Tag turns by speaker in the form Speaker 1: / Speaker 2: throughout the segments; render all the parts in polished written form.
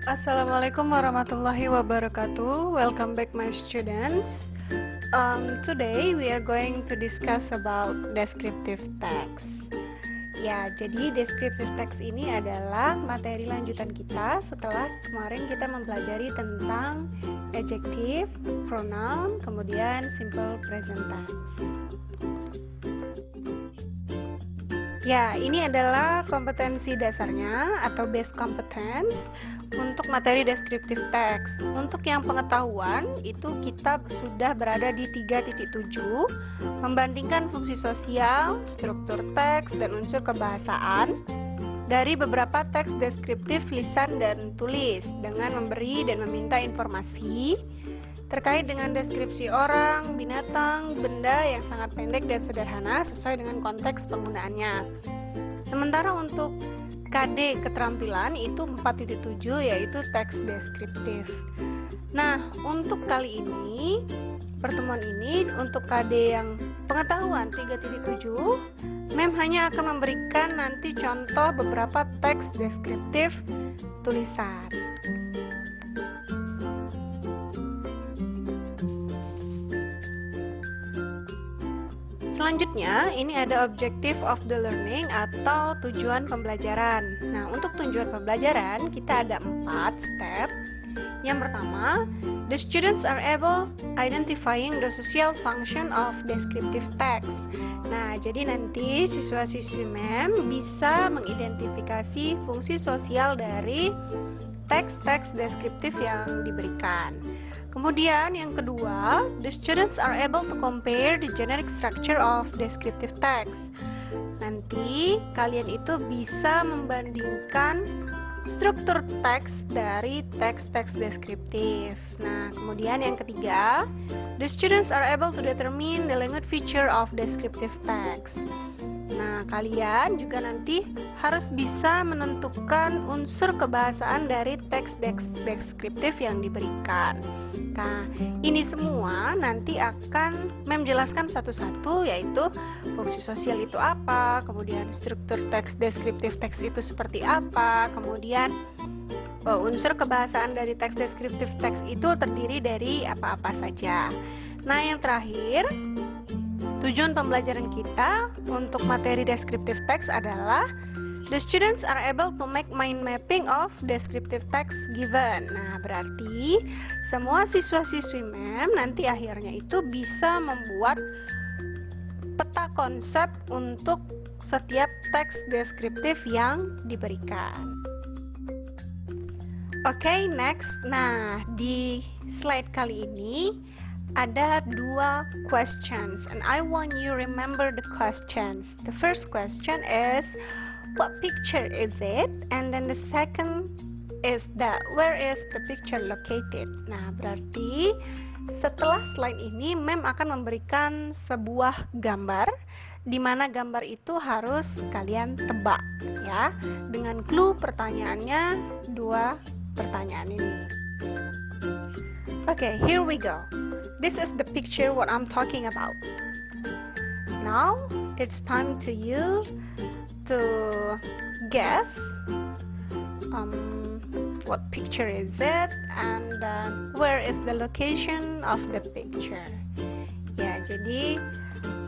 Speaker 1: Assalamualaikum warahmatullahi wabarakatuh. Welcome back my students. Today we are going to discuss about descriptive text. Ya, jadi descriptive text ini adalah materi lanjutan kita setelah kemarin kita mempelajari tentang adjective, pronoun, kemudian simple present tense. Ya, ini adalah kompetensi dasarnya atau base competence untuk materi descriptive text. Untuk yang pengetahuan, itu kita sudah berada di 3.7, membandingkan fungsi sosial, struktur teks, dan unsur kebahasaan dari beberapa teks deskriptif lisan dan tulis dengan memberi dan meminta informasi terkait dengan deskripsi orang, binatang, benda yang sangat pendek dan sederhana sesuai dengan konteks penggunaannya. Sementara untuk KD keterampilan itu 4.7 yaitu teks deskriptif. Nah, untuk kali ini, pertemuan ini untuk KD yang pengetahuan 3.7, Mem hanya akan memberikan nanti contoh beberapa teks deskriptif tulisan. Selanjutnya, ini ada objective of the learning atau tujuan pembelajaran. Nah, untuk tujuan pembelajaran kita ada 4 step. Yang pertama, the students are able identifying the social function of descriptive text. Nah, jadi nanti siswa-siswi Mem bisa mengidentifikasi fungsi sosial dari teks-teks deskriptif yang diberikan. Kemudian yang kedua, the students are able to compare the generic structure of descriptive text. Nanti kalian itu bisa membandingkan struktur teks dari teks-teks deskriptif. Nah, kemudian yang ketiga, the students are able to determine the language feature of descriptive text. Nah, kalian juga nanti harus bisa menentukan unsur kebahasaan dari teks deskriptif yang diberikan. Nah, ini semua nanti akan Mem jelaskan satu-satu, yaitu fungsi sosial itu apa, kemudian struktur teks deskriptif teks itu seperti apa, kemudian unsur kebahasaan dari teks deskriptif teks itu terdiri dari apa-apa saja. Nah, yang terakhir, tujuan pembelajaran kita untuk materi descriptive text adalah the students are able to make mind mapping of descriptive text given. Nah, berarti semua siswa-siswi Mem nanti akhirnya itu bisa membuat peta konsep untuk setiap teks deskriptif yang diberikan. Oke, next. Nah, di slide kali ini ada 2 questions and I want you remember the questions. The first question is what picture is it? And then the second is that where is the picture located? Nah, berarti setelah slide ini Mem akan memberikan sebuah gambar di mana gambar itu harus kalian tebak ya dengan clue pertanyaannya 2 pertanyaan ini. Okay, here we go. This is the picture what I'm talking about. Now it's time to you to guess what picture is it and where is the location of the picture. Ya, jadi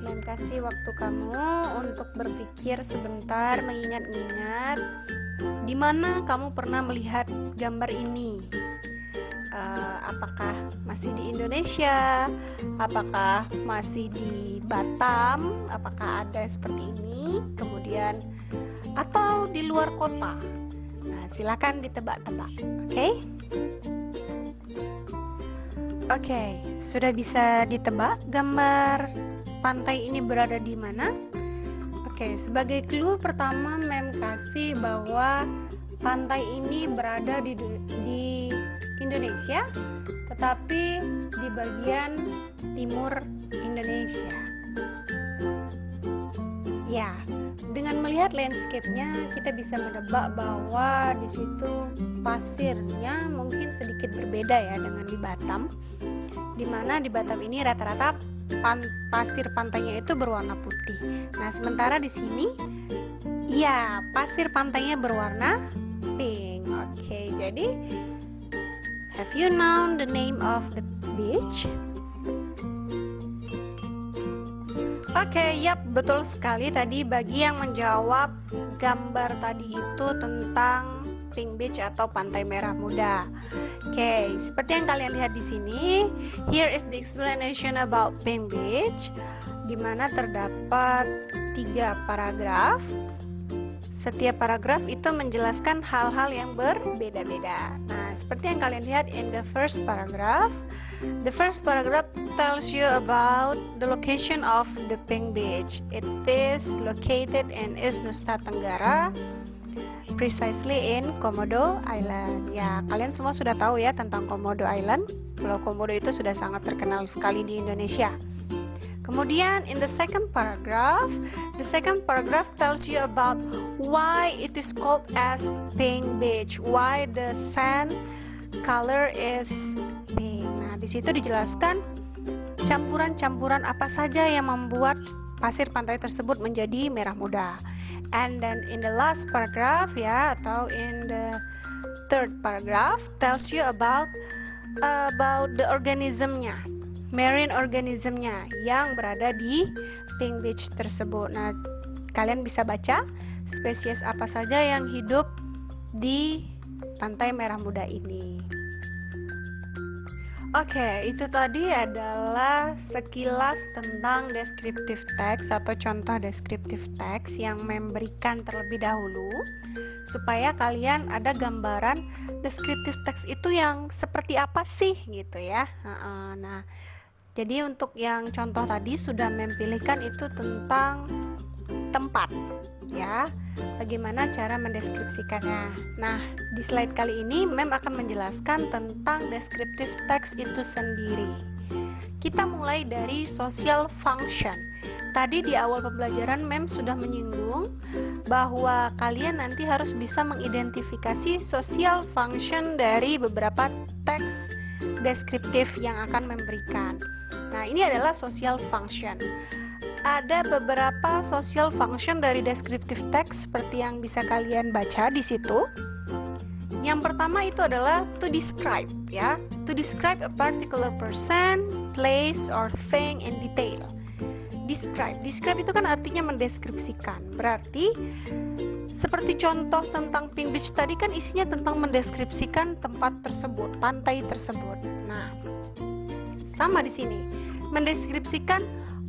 Speaker 1: Mem kasih waktu kamu untuk berpikir sebentar, mengingat-ingat di mana kamu pernah melihat gambar ini. Apakah masih di Indonesia? Apakah masih di Batam? Apakah ada seperti ini? Kemudian atau di luar kota? Nah, silakan ditebak-tebak. Oke, sudah bisa ditebak gambar pantai ini berada di mana? Oke, sebagai clue pertama Mem kasih bahwa pantai ini berada di Indonesia, tetapi di bagian timur Indonesia. Ya, dengan melihat landscape-nya kita bisa menebak bahwa di situ pasirnya mungkin sedikit berbeda ya dengan di Batam. Di mana di Batam ini rata-rata pasir pantainya itu berwarna putih. Nah, sementara di sini ya pasir pantainya berwarna pink. Jadi, have you known the name of the beach? Oke, yap, betul sekali tadi bagi yang menjawab gambar tadi itu tentang Pink Beach atau Pantai Merah Muda. Oke, seperti yang kalian lihat di sini, here is the explanation about Pink Beach, di mana terdapat 3 paragraf. Setiap paragraf itu menjelaskan hal-hal yang berbeda-beda. Nah, seperti yang kalian lihat in the first paragraph tells you about the location of the Pink Beach. It is located in East Nusa Tenggara, precisely in Komodo Island. Ya, kalian semua sudah tahu ya tentang Komodo Island. Pulau Komodo itu sudah sangat terkenal sekali di Indonesia. Kemudian in the second paragraph tells you about why it is called as Pink Beach, why the sand color is pink. Nah, di situ dijelaskan campuran-campuran apa saja yang membuat pasir pantai tersebut menjadi merah muda. And then in the last paragraph ya, atau in the third paragraph tells you about the organismnya, marine organismnya yang berada di Pink Beach tersebut. Nah, kalian bisa baca spesies apa saja yang hidup di Pantai Merah Muda ini. Oke, itu tadi adalah sekilas tentang descriptive text atau contoh descriptive text yang memberikan terlebih dahulu supaya kalian ada gambaran descriptive text itu yang seperti apa sih gitu ya. Nah, jadi untuk yang contoh tadi sudah memilihkan itu tentang tempat ya, bagaimana cara mendeskripsikannya. Nah, di slide kali ini Mem akan menjelaskan tentang descriptive text itu sendiri. Kita mulai dari social function. Tadi di awal pembelajaran Mem sudah menyinggung bahwa kalian nanti harus bisa mengidentifikasi social function dari beberapa teks deskriptif yang akan memberikan. Nah, ini adalah social function. Ada beberapa social function dari descriptive text seperti yang bisa kalian baca di situ. Yang pertama itu adalah to describe ya, to describe a particular person, place or thing in detail. Describe itu kan artinya mendeskripsikan. Berarti seperti contoh tentang Pink Beach tadi kan isinya tentang mendeskripsikan tempat tersebut, pantai tersebut. Nah, sama di sini. Mendeskripsikan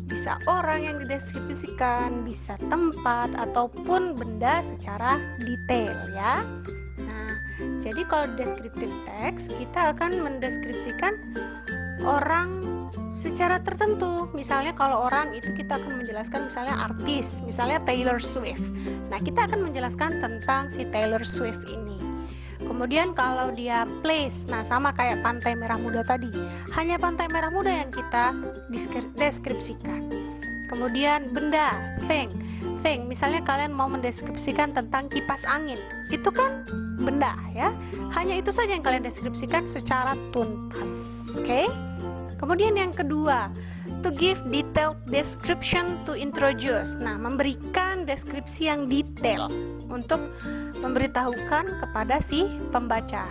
Speaker 1: bisa orang yang dideskripsikan, bisa tempat ataupun benda secara detail ya. Nah, jadi kalau descriptive text kita akan mendeskripsikan orang secara tertentu. Misalnya kalau orang itu kita akan menjelaskan misalnya artis, misalnya Taylor Swift. Nah, kita akan menjelaskan tentang si Taylor Swift ini. Kemudian kalau dia place, nah sama kayak Pantai Merah Muda tadi, hanya Pantai Merah Muda yang kita deskripsikan. Kemudian benda, thing, misalnya kalian mau mendeskripsikan tentang kipas angin, itu kan benda ya, hanya itu saja yang kalian deskripsikan secara tuntas. Oke? Kemudian yang kedua, to give detailed description to introduce. Nah, memberikan deskripsi yang detail untuk memberitahukan kepada si pembaca.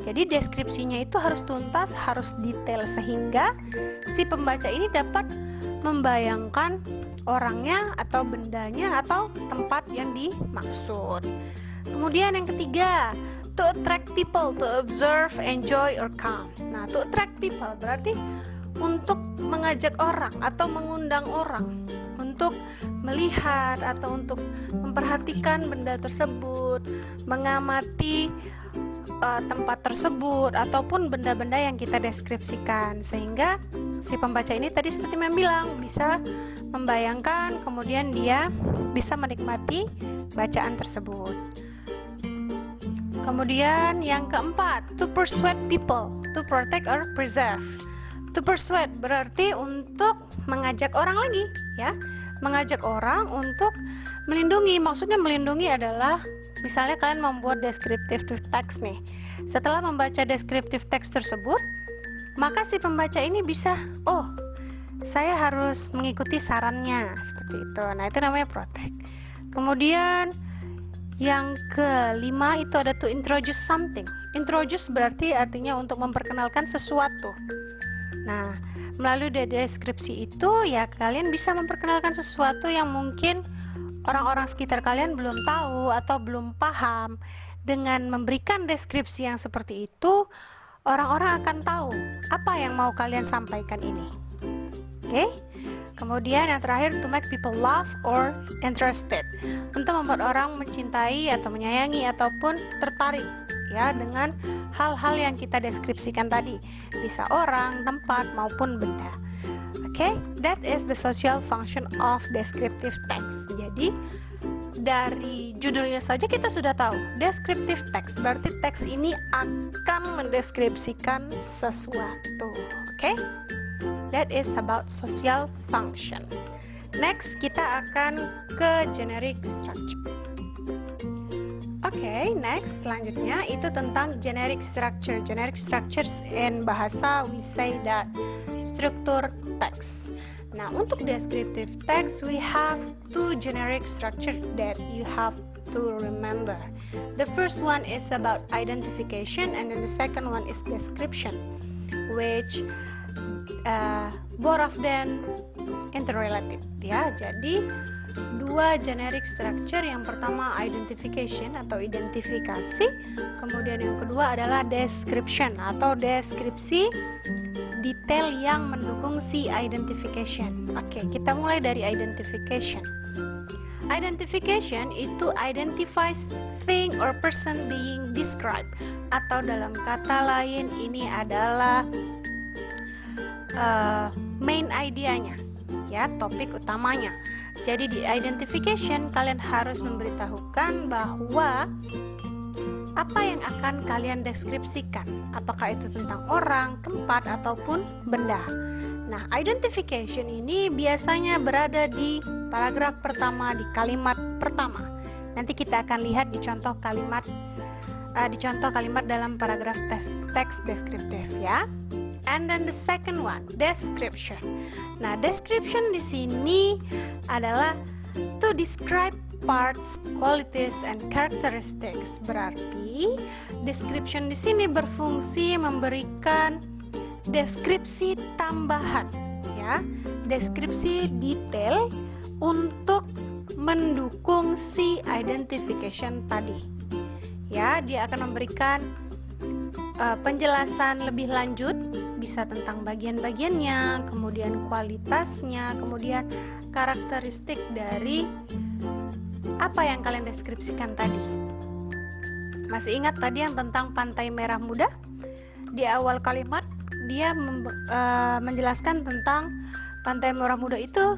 Speaker 1: Jadi deskripsinya itu harus tuntas, harus detail sehingga si pembaca ini dapat membayangkan orangnya atau bendanya atau tempat yang dimaksud. Kemudian yang ketiga, to attract people, to observe, enjoy, or calm. Nah, to attract people berarti untuk mengajak orang atau mengundang orang untuk melihat atau untuk memperhatikan benda tersebut, mengamati tempat tersebut ataupun benda-benda yang kita deskripsikan, sehingga si pembaca ini tadi seperti membilang bisa membayangkan, kemudian dia bisa menikmati bacaan tersebut. Kemudian yang keempat, to persuade people, to protect or preserve. To persuade berarti untuk mengajak orang lagi ya, mengajak orang untuk melindungi. Maksudnya melindungi adalah misalnya kalian membuat descriptive text nih. Setelah membaca descriptive text tersebut, maka si pembaca ini bisa, oh, saya harus mengikuti sarannya seperti itu. Nah, itu namanya protect. Kemudian Yang kelima itu ada to introduce something. Introduce berarti artinya untuk memperkenalkan sesuatu. Nah, melalui deskripsi itu ya kalian bisa memperkenalkan sesuatu yang mungkin orang-orang sekitar kalian belum tahu atau belum paham. Dengan memberikan deskripsi yang seperti itu, orang-orang akan tahu apa yang mau kalian sampaikan ini. Oke? Kemudian yang terakhir, to make people laugh or interested, untuk membuat orang mencintai atau menyayangi ataupun tertarik ya dengan hal-hal yang kita deskripsikan tadi, bisa orang, tempat maupun benda. Oke, that is the social function of descriptive text. Jadi dari judulnya saja kita sudah tahu, descriptive text berarti teks ini akan mendeskripsikan sesuatu. Oke? That is about social function. Next, kita akan ke generic structure. Oke, next selanjutnya itu tentang generic structure. Generic structures in bahasa we say that struktur teks. Nah, untuk descriptive text we have two generic structure that you have to remember. The first one is about identification and then the second one is description, which both of them interrelated ya. Jadi dua generic structure, yang pertama identification atau identifikasi, kemudian yang kedua adalah description atau deskripsi detail yang mendukung si identification. Oke, kita mulai dari identification. Identification itu identifies thing or person being described, atau dalam kata lain ini adalah main idenya ya, topik utamanya. Jadi di identification kalian harus memberitahukan bahwa apa yang akan kalian deskripsikan, apakah itu tentang orang, tempat ataupun benda. Nah, identification ini biasanya berada di paragraf pertama, di kalimat pertama. Nanti kita akan lihat di contoh kalimat dalam paragraf teks deskriptif ya. And then the second one, description. Nah, description di sini adalah to describe parts, qualities, and characteristics. Berarti description di sini berfungsi memberikan deskripsi tambahan, ya, deskripsi detail untuk mendukung si identification tadi. Ya, dia akan memberikan penjelasan lebih lanjut, bisa tentang bagian-bagiannya, kemudian kualitasnya, kemudian karakteristik dari apa yang kalian deskripsikan tadi. Masih ingat tadi yang tentang Pantai Merah Muda? Di awal kalimat dia menjelaskan tentang Pantai Merah Muda itu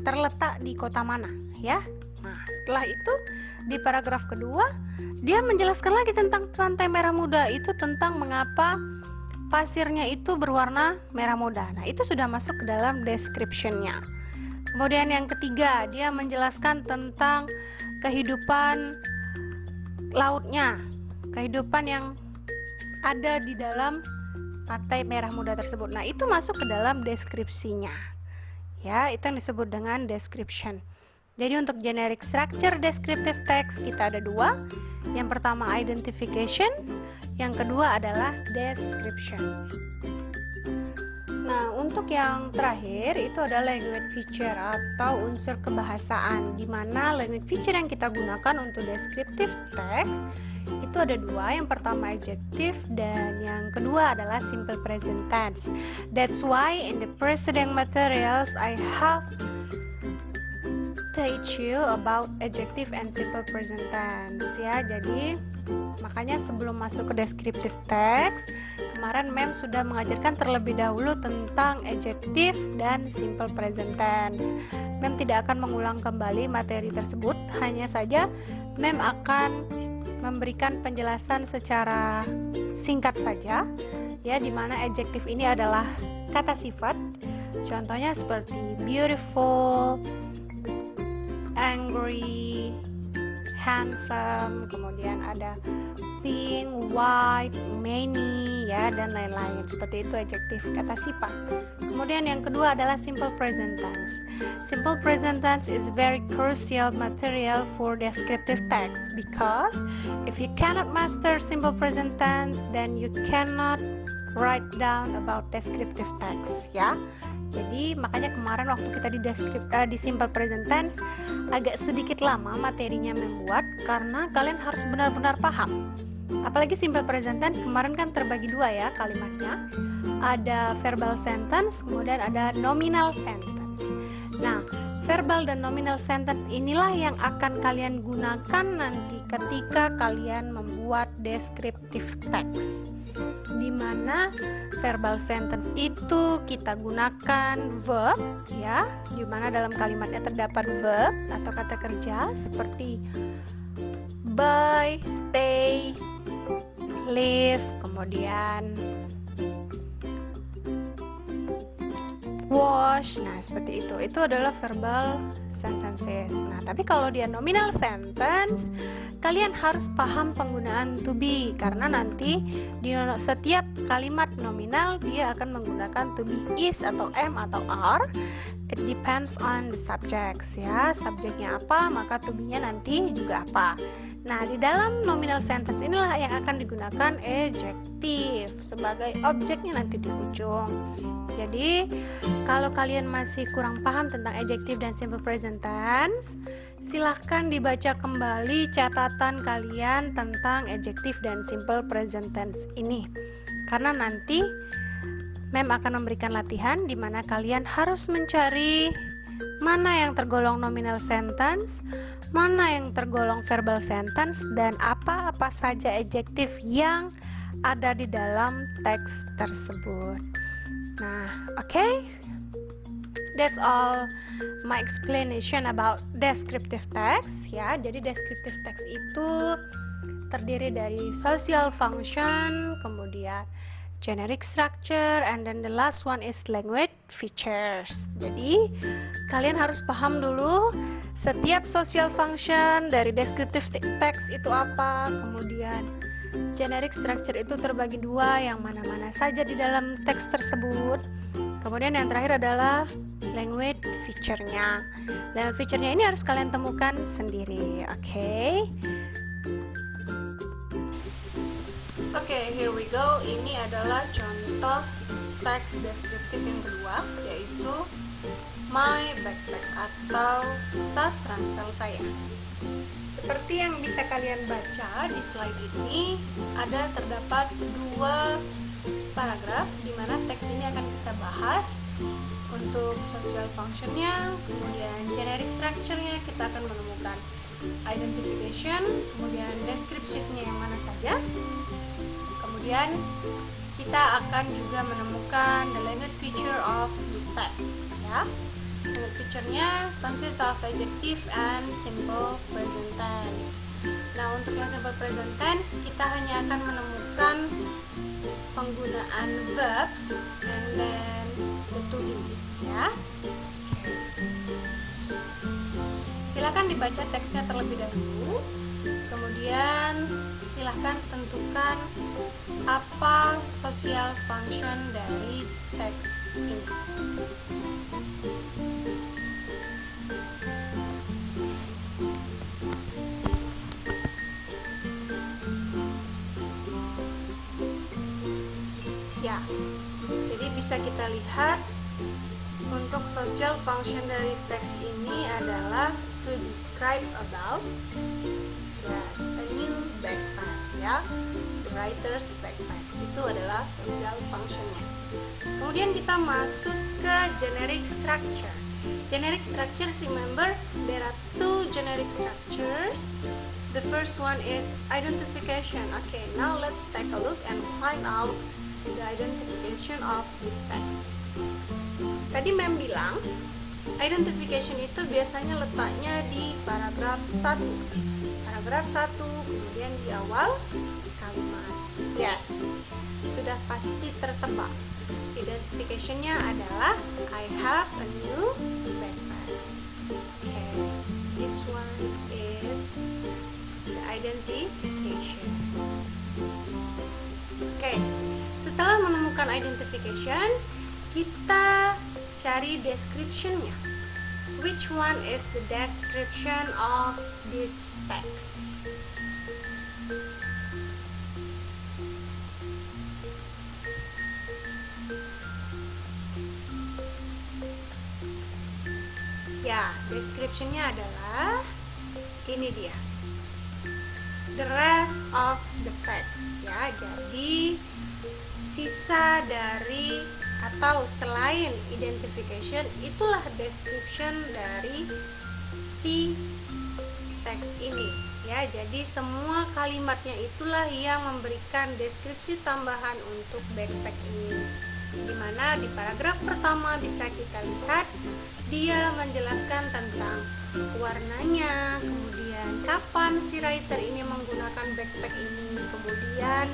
Speaker 1: terletak di kota mana, ya. Nah, setelah itu di paragraf kedua dia menjelaskan lagi tentang Pantai Merah Muda itu, tentang mengapa pasirnya itu berwarna merah muda. Nah, itu sudah masuk ke dalam description-nya. Kemudian yang ketiga, dia menjelaskan tentang kehidupan lautnya, kehidupan yang ada di dalam Pantai Merah Muda tersebut. Nah, itu masuk ke dalam deskripsinya. Ya, itu yang disebut dengan description. Jadi untuk generic structure descriptive text kita ada dua. Yang pertama identification, yang kedua adalah description. Nah, untuk yang terakhir itu adalah language feature atau unsur kebahasaan, di mana language feature yang kita gunakan untuk descriptive text itu ada dua. Yang pertama adjective dan yang kedua adalah simple present tense. That's why in the preceding materials I have teach you about adjective and simple present tense ya. Jadi makanya sebelum masuk ke descriptive text, kemarin Mem sudah mengajarkan terlebih dahulu tentang adjective dan simple present tense. Mem tidak akan mengulang kembali materi tersebut, hanya saja Mem akan memberikan penjelasan secara singkat saja ya, di mana adjective ini adalah kata sifat. Contohnya seperti beautiful, angry, handsome, kemudian ada pink, white, many, ya, dan lain-lain. Seperti itu adjektif kata sifat. Kemudian yang kedua adalah simple present tense. Simple present tense is very crucial material for descriptive text because if you cannot master simple present tense, then you cannot write down about descriptive text, ya. Jadi makanya kemarin waktu kita di simple present tense agak sedikit lama materinya membuat karena kalian harus benar-benar paham. Apalagi simple present tense kemarin kan terbagi dua ya kalimatnya. Ada verbal sentence, kemudian ada nominal sentence. Nah, verbal dan nominal sentence inilah yang akan kalian gunakan nanti ketika kalian membuat descriptive text. Di mana verbal sentence itu kita gunakan verb, ya, di mana dalam kalimatnya terdapat verb atau kata kerja seperti buy, stay, live, kemudian wash. Nah, seperti itu. Itu adalah verbal sentences. Nah, tapi kalau dia nominal sentence, kalian harus paham penggunaan to be karena nanti di setiap kalimat nominal dia akan menggunakan to be is atau am atau are. It depends on the subjects, ya. Subjeknya apa, maka to be-nya nanti juga apa. Nah, di dalam nominal sentence inilah yang akan digunakan adjective sebagai objeknya nanti di ujung. Jadi, kalau kalian masih kurang paham tentang adjective dan simple present tense, silahkan dibaca kembali catatan kalian tentang adjective dan simple present tense ini. Karena nanti Mem akan memberikan latihan di mana kalian harus mencari mana yang tergolong nominal sentence, mana yang tergolong verbal sentence, dan apa-apa saja adjektif yang ada di dalam teks tersebut. Nah, okay? That's all my explanation about descriptive text, ya. Jadi descriptive text itu terdiri dari social function, kemudian generic structure, and then the last one is language features. Jadi kalian harus paham dulu setiap social function dari descriptive text itu apa, kemudian generic structure itu terbagi dua, yang mana-mana saja di dalam teks tersebut. Kemudian yang terakhir adalah language feature-nya. Language feature-nya ini harus kalian temukan sendiri, oke? Oke, here we go. Ini adalah contoh teks deskriptif yang kedua, yaitu my backpack atau tas ransel saya. Seperti yang bisa kalian baca di slide ini, terdapat dua paragraf di mana teks ini akan kita bahas. Untuk social function-nya, kemudian generic structure-nya, kita akan menemukan identification, kemudian description-nya yang mana saja. Kemudian kita akan juga menemukan the language feature of the text, ya. Language feature-nya consists of adjective and simple present tense. Nah, untuk yang simple present tense, kita hanya akan menemukan penggunaan verb and then the to be, ya. Silakan dibaca teksnya terlebih dahulu, kemudian silahkan tentukan apa social function dari teks ini. Ya, jadi bisa kita lihat untuk social function dari teks ini adalah to describe about a new backpack, ya, the writer's backpack. Itu adalah social functionnya. Kemudian kita masuk ke generic structure. Generic structure, remember there are two generic structures. The first one is identification. Okay, now let's take a look and find out the identification of this text. Tadi Mem bilang identification itu biasanya letaknya di paragraf 1. Paragraf 1, kemudian di awal kalimat. Ya, sudah pasti tertebak. Identification-nya adalah I have a new backpack. Okay, this one is the identification. menggunakan identification, kita cari description-nya. Which one is the description of this text? Ya, description-nya adalah ini dia. The rest of the text, ya. Jadi sisa dari atau selain identification, itulah description dari si teks ini, ya. Jadi semua kalimatnya itulah yang memberikan deskripsi tambahan untuk backpack ini, dimana di paragraf pertama bisa kita lihat dia menjelaskan tentang warnanya, kemudian kapan si writer ini menggunakan backpack ini, kemudian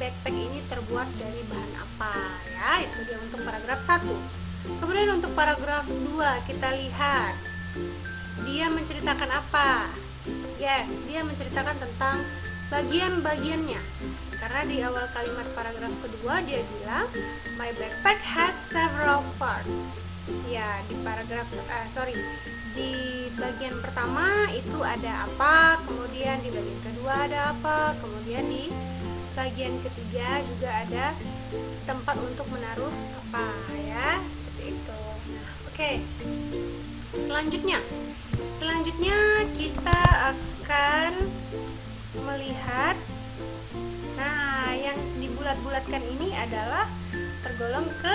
Speaker 1: backpack ini terbuat dari bahan apa, ya. Itu dia untuk paragraf 1. Kemudian untuk paragraf 2 kita lihat dia menceritakan apa. Yes, dia menceritakan tentang bagian-bagiannya. Karena di awal kalimat paragraf kedua dia bilang my backpack has several parts. Ya, di bagian pertama itu ada apa, kemudian di bagian kedua ada apa, kemudian di bagian ketiga juga ada tempat untuk menaruh apa, ya, seperti itu. Nah, oke. Selanjutnya kita akan melihat, nah, yang dibulat-bulatkan ini adalah tergolong ke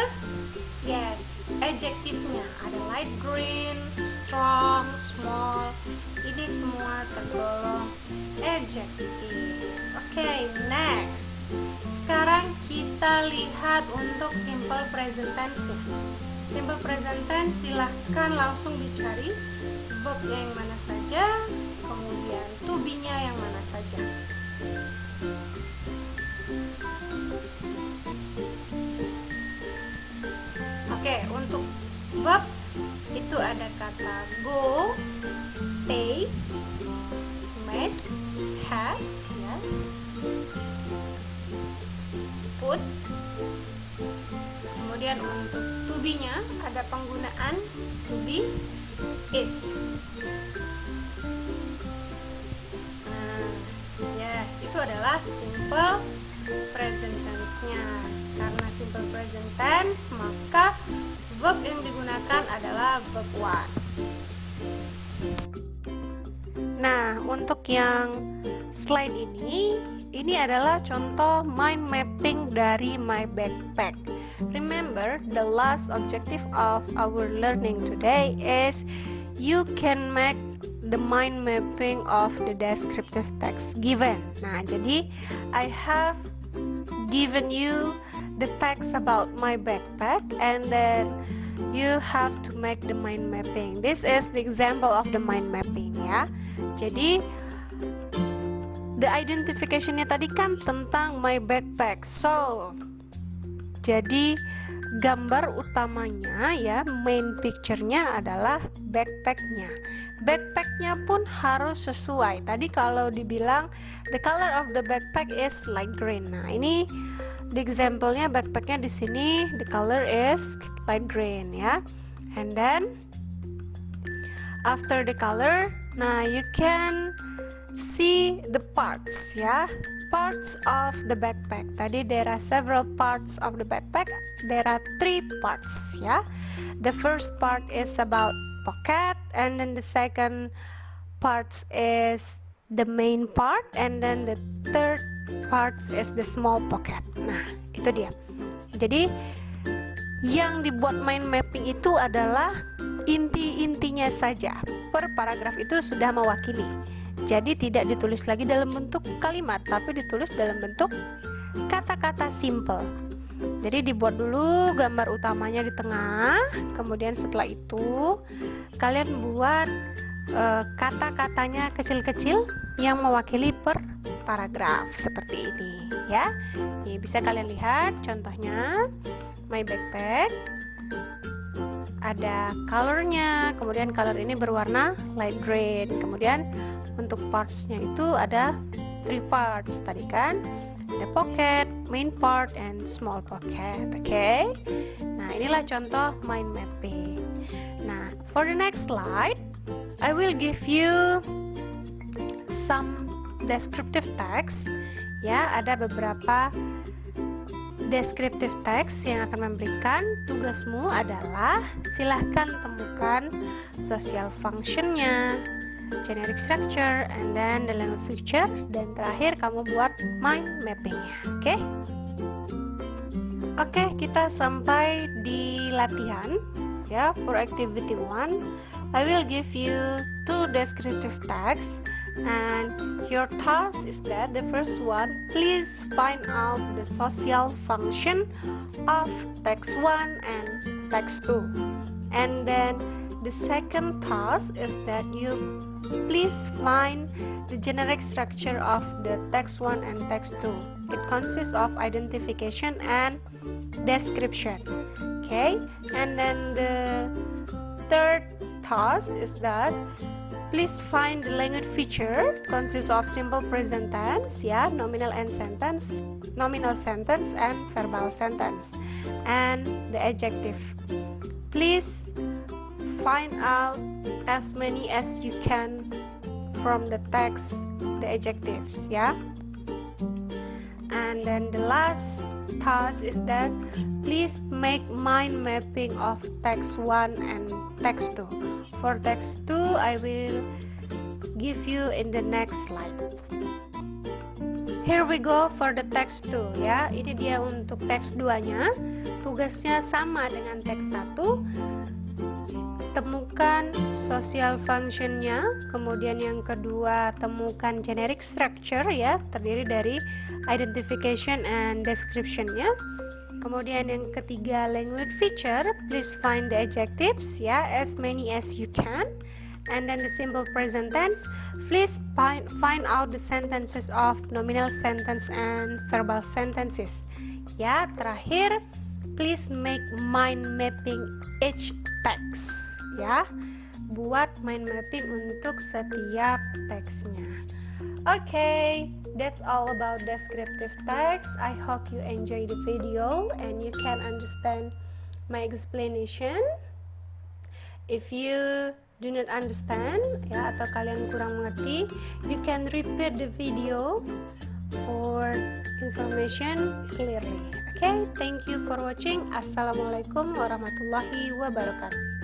Speaker 1: adjektifnya. Ada light green, strong, small. Ini semua tergolong adjektif. Oke, next. Sekarang kita lihat untuk simple present tense-nya. Simple present tense silahkan langsung dicari verb-nya yang mana saja, kemudian to be-nya yang mana saja. Oke, untuk verb itu ada kata go, stay, met, have, ya, put. Kemudian untuk to be-nya ada penggunaan to be, is. Nah, ya, itu adalah simple present tense-nya. Karena simple present tense, maka verb yang digunakan adalah verb 1. Nah, untuk yang slide ini adalah contoh mind mapping dari my backpack. Remember, the last objective of our learning today is you can make the mind mapping of the descriptive text given. Nah, jadi I have given you the text about my backpack and then you have to make the mind mapping. This is the example of the mind mapping, ya. Jadi the identification-nya tadi kan tentang my backpack. So jadi gambar utamanya, ya, main picture-nya adalah backpack-nya. Backpack-nya pun harus sesuai. Tadi kalau dibilang the color of the backpack is light green. Nah, ini the example-nya backpack-nya di sini the color is light green, ya. And then after the color, nah, you can see the parts, ya. Parts of the backpack. Tadi there are several parts of the backpack. There are 3 parts, ya. The first part is about pocket, and then the second part is the main part, and then the third part is the small pocket. Nah, itu dia. Jadi yang dibuat mind mapping itu adalah inti-intinya saja. Per paragraf itu sudah mewakili. Jadi tidak ditulis lagi dalam bentuk kalimat, tapi ditulis dalam bentuk kata-kata simple. Jadi dibuat dulu gambar utamanya di tengah, kemudian setelah itu kalian buat kata-katanya kecil-kecil yang mewakili per paragraf seperti ini, ya. Ini bisa kalian lihat contohnya my backpack. Ada colornya, kemudian color ini berwarna light green. Kemudian untuk parts-nya itu ada 3 parts tadi kan. ada pocket, main part, and small pocket. Okay? Nah, inilah contoh mind mapping. Nah, for the next slide, I will give you some descriptive text. Ya, ada beberapa descriptive text yang akan memberikan tugasmu adalah silahkan temukan social functionnya, generic structure, and then the language feature, dan terakhir kamu buat mind mappingnya. Oke, kita sampai di latihan ya. For activity 1, I will give you 2 descriptive text. And your task is that the first one, please find out the social function of text 1 and text 2. And then the second task is that you please find the generic structure of the text 1 and text 2. It consists of identification and description. Okay, and then the third task is that please find the language feature, consists of simple present tense, ya, nominal sentence, and verbal sentence, and the adjective. Please find out as many as you can from the text, the adjectives, ya. And then the last task is that please make mind mapping of text 1 and text 2. For text 2, I will give you in the next slide. Here we go for the text 2 ya. Ini dia untuk text 2-nya. Tugasnya sama dengan text 1. Temukan social functionnya. Kemudian yang kedua, temukan generic structure ya, terdiri dari identification and description-nya. Kemudian yang ketiga, language feature, please find the adjectives ya, as many as you can. And then the simple present tense, please find out the sentences of nominal sentence and verbal sentences. Ya, terakhir, please make mind mapping each text ya. Buat mind mapping untuk setiap teksnya. Okay, that's all about descriptive text. I hope you enjoy the video and you can understand my explanation. If you do not understand ya, atau kalian kurang mengerti, you can repeat the video for information clearly. Okay, thank you for watching. Assalamualaikum warahmatullahi wabarakatuh.